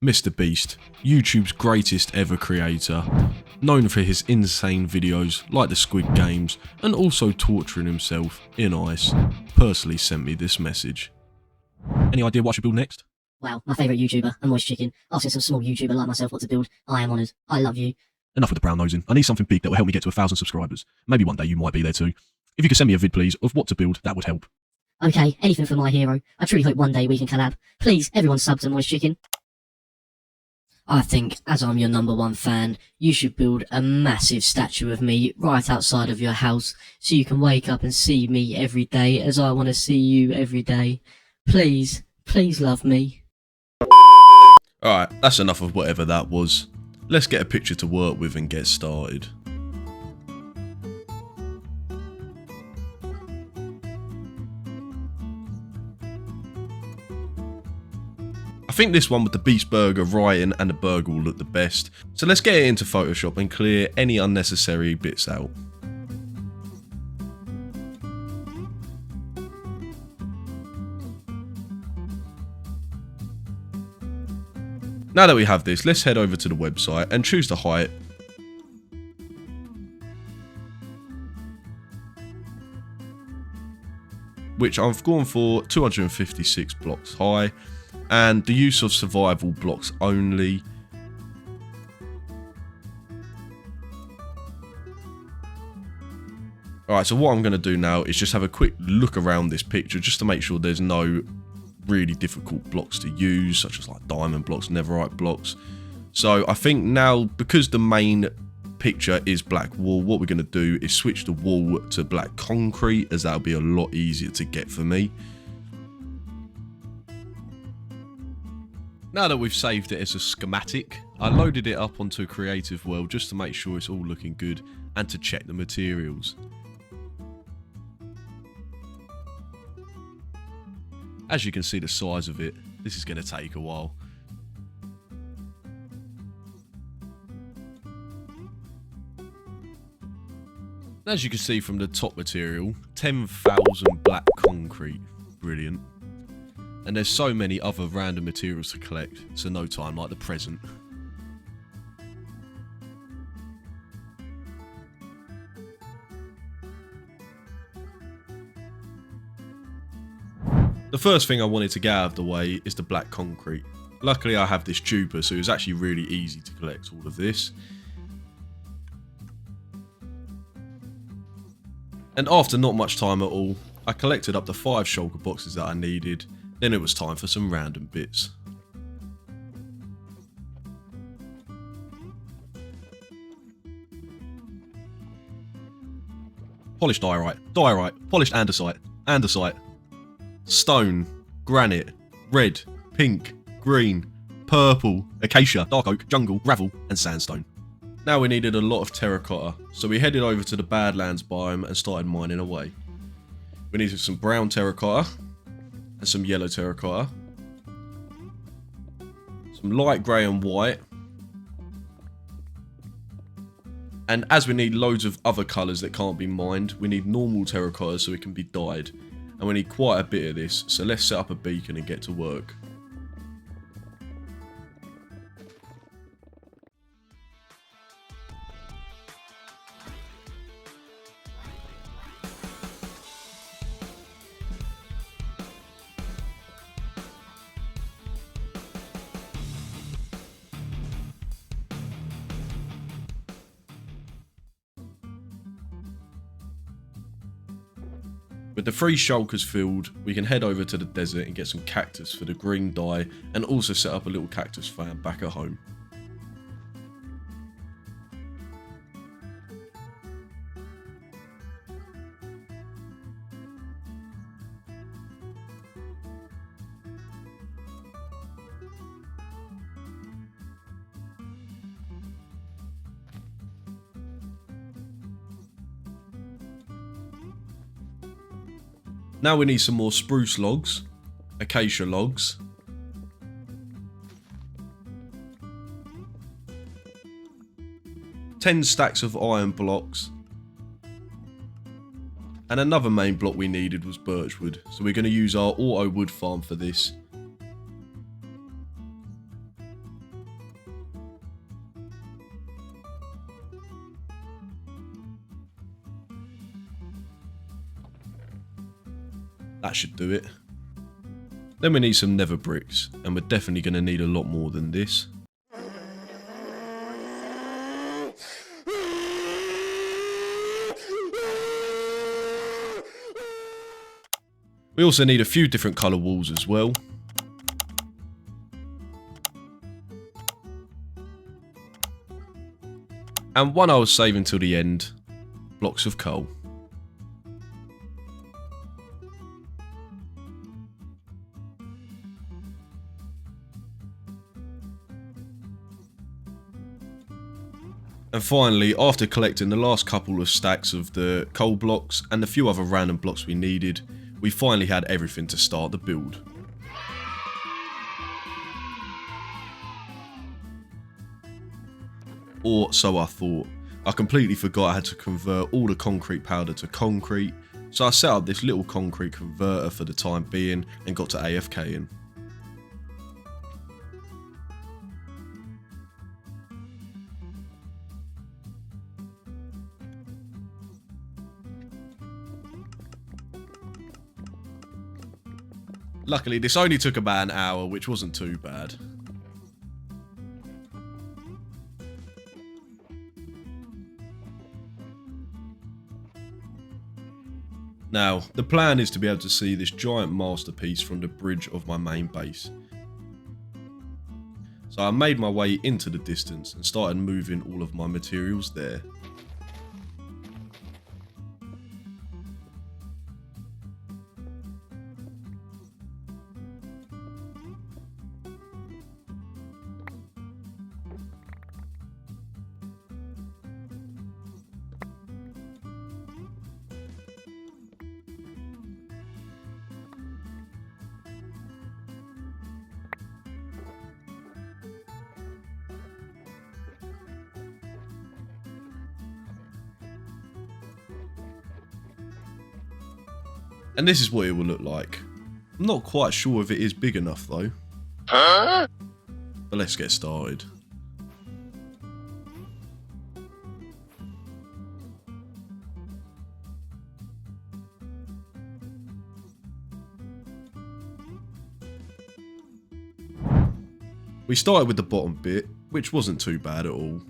MrBeast, YouTube's greatest ever creator, known for his insane videos like the Squid Games and also torturing himself in ice, personally sent me this message. Any idea what I should build next? Wow, my favourite YouTuber, a moist chicken, asking some small YouTuber like myself what to build. I am honoured. I love you. Enough with the brown nosing. I need something big that will help me get to 1,000 subscribers. Maybe one day you might be there too. If you could send me a vid please of what to build, that would help. Okay, anything for my hero. I truly hope one day we can collab. Please, everyone sub to Moist Chicken. I think, as I'm your #1 fan, you should build a massive statue of me right outside of your house so you can wake up and see me every day as I want to see you every day. Please, please love me. Alright, that's enough of whatever that was. Let's get a picture to work with and get started. I think this one with the Beast Burger writing and the burger will look the best, so let's get it into Photoshop and clear any unnecessary bits out. Now that we have this, let's head over to the website and choose the height. Which I've gone for 256 blocks high. And the use of survival blocks only. Alright, so what I'm going to do now is just have a quick look around this picture just to make sure there's no really difficult blocks to use, such as like diamond blocks, netherite blocks. So I think now, because the main picture is black wall, what we're going to do is switch the wall to black concrete, as that'll be a lot easier to get for me. Now that we've saved it as a schematic, I loaded it up onto a creative world just to make sure it's all looking good and to check the materials. As you can see the size of it, this is going to take a while. As you can see from the top material, 10,000 black concrete, brilliant. And there's so many other random materials to collect, so no time like the present. The first thing I wanted to get out of the way is the black concrete. Luckily I have this duper, so it was actually really easy to collect all of this. And after not much time at all, I collected up the 5 shulker boxes that I needed. Then it was time for some random bits. Polished diorite, polished andesite, stone, granite, red, pink, green, purple, acacia, dark oak, jungle, gravel and sandstone. Now we needed a lot of terracotta, so we headed over to the Badlands biome and started mining away. We needed some brown terracotta, and some yellow terracotta, some light grey and white, and as we need loads of other colours that can't be mined, we need normal terracotta so it can be dyed, and we need quite a bit of this, so let's set up a beacon and get to work. With the 3 shulkers filled, we can head over to the desert and get some cactus for the green dye and also set up a little cactus farm back at home. Now we need some more spruce logs, acacia logs, ten stacks of iron blocks, And another main block we needed was birchwood, so we're going to use our auto wood farm for this. That should do it. Then we need some nether bricks, and we're definitely going to need a lot more than this. We also need a few different colour walls as well. And one I was saving till the end, blocks of coal. And finally, after collecting the last couple of stacks of the coal blocks and the few other random blocks we needed, we finally had everything to start the build. Or so I thought. I completely forgot I had to convert all the concrete powder to concrete, so I set up this little concrete converter for the time being and got to AFKing. Luckily, this only took about an hour, which wasn't too bad. Now, the plan is to be able to see this giant masterpiece from the bridge of my main base. So I made my way into the distance and started moving all of my materials there. And this is what it will look like. I'm not quite sure if it is big enough though. But let's get started. We started with the bottom bit, which wasn't too bad at all.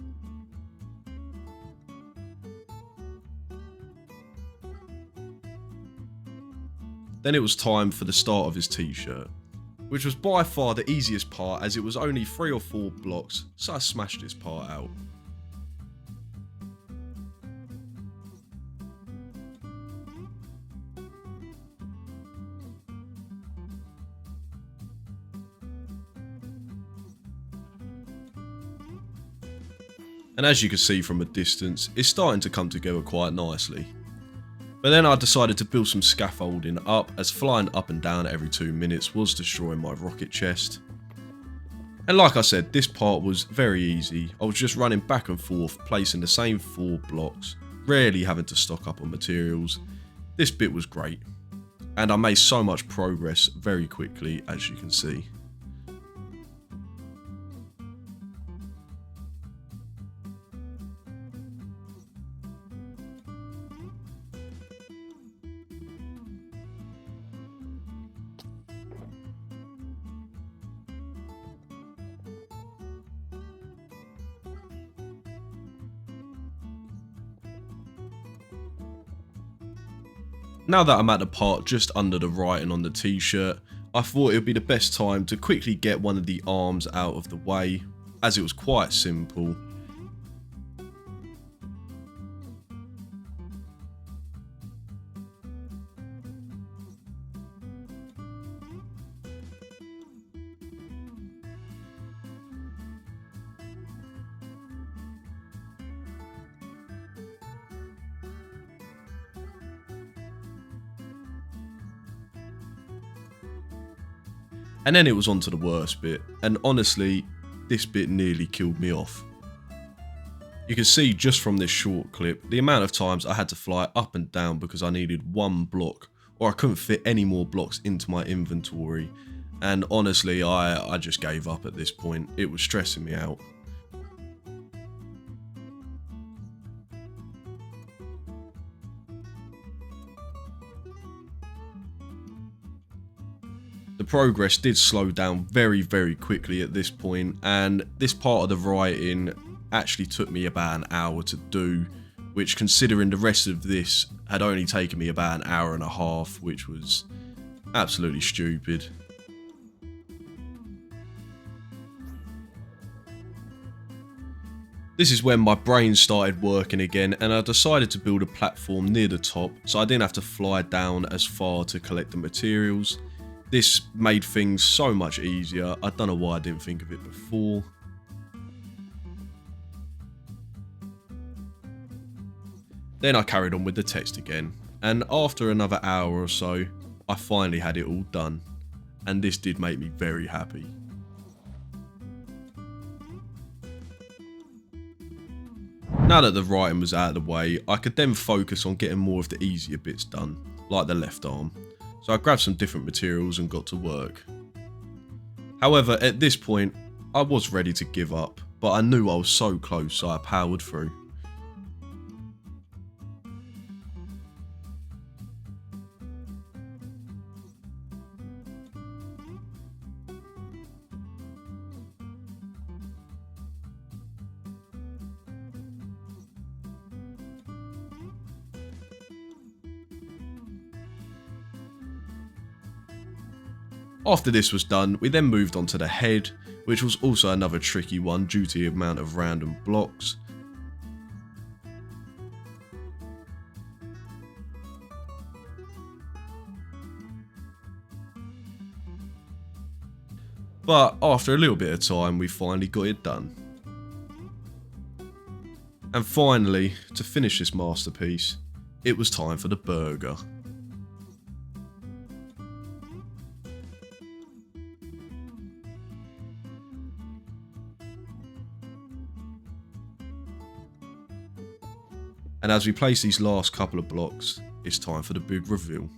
Then it was time for the start of his t-shirt, which was by far the easiest part as it was only 3 or 4 blocks, so I smashed this part out. And as you can see from a distance, it's starting to come together quite nicely. But then I decided to build some scaffolding up, as flying up and down every 2 minutes was destroying my rocket chest. And like I said, this part was very easy. I was just running back and forth, placing the same 4 blocks, rarely having to stock up on materials. This bit was great, and I made so much progress very quickly, as you can see. Now that I'm at the part just under the writing on the t-shirt, I thought it would be the best time to quickly get one of the arms out of the way, as it was quite simple. And then it was on to the worst bit, and honestly, this bit nearly killed me off. You can see just from this short clip, the amount of times I had to fly up and down because I needed 1 block, or I couldn't fit any more blocks into my inventory, and honestly, I just gave up at this point. It was stressing me out. progress did slow down very, very quickly at this point, and this part of the writing actually took me about an hour to do, which, considering the rest of this had only taken me about an hour and a half, which was absolutely stupid. This is when my brain started working again, and I decided to build a platform near the top so I didn't have to fly down as far to collect the materials. This made things so much easier. I don't know why I didn't think of it before. Then I carried on with the text again, and after another hour or so, I finally had it all done, and this did make me very happy. Now that the writing was out of the way, I could then focus on getting more of the easier bits done, like the left arm. So I grabbed some different materials and got to work. However, at this point, I was ready to give up, but I knew I was so close, so I powered through. After this was done, we then moved on to the head, which was also another tricky one due to the amount of random blocks. But after a little bit of time, we finally got it done. And finally, to finish this masterpiece, it was time for the burger. And as we place these last couple of blocks, it's time for the big reveal.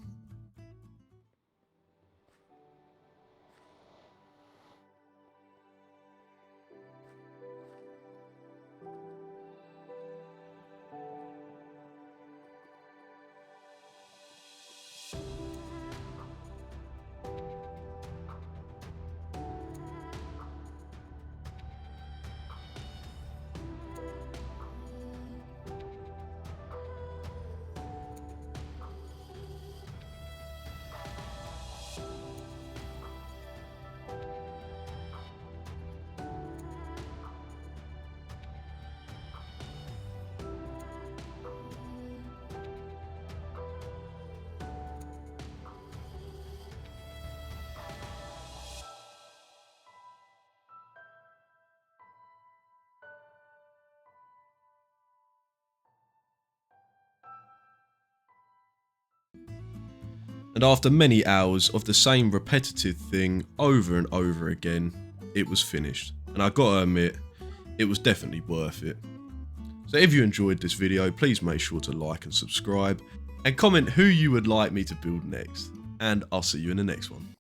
And after many hours of the same repetitive thing over and over again, it was finished. And I gotta admit, it was definitely worth it. So if you enjoyed this video, please make sure to like and subscribe, and comment who you would like me to build next. And I'll see you in the next one.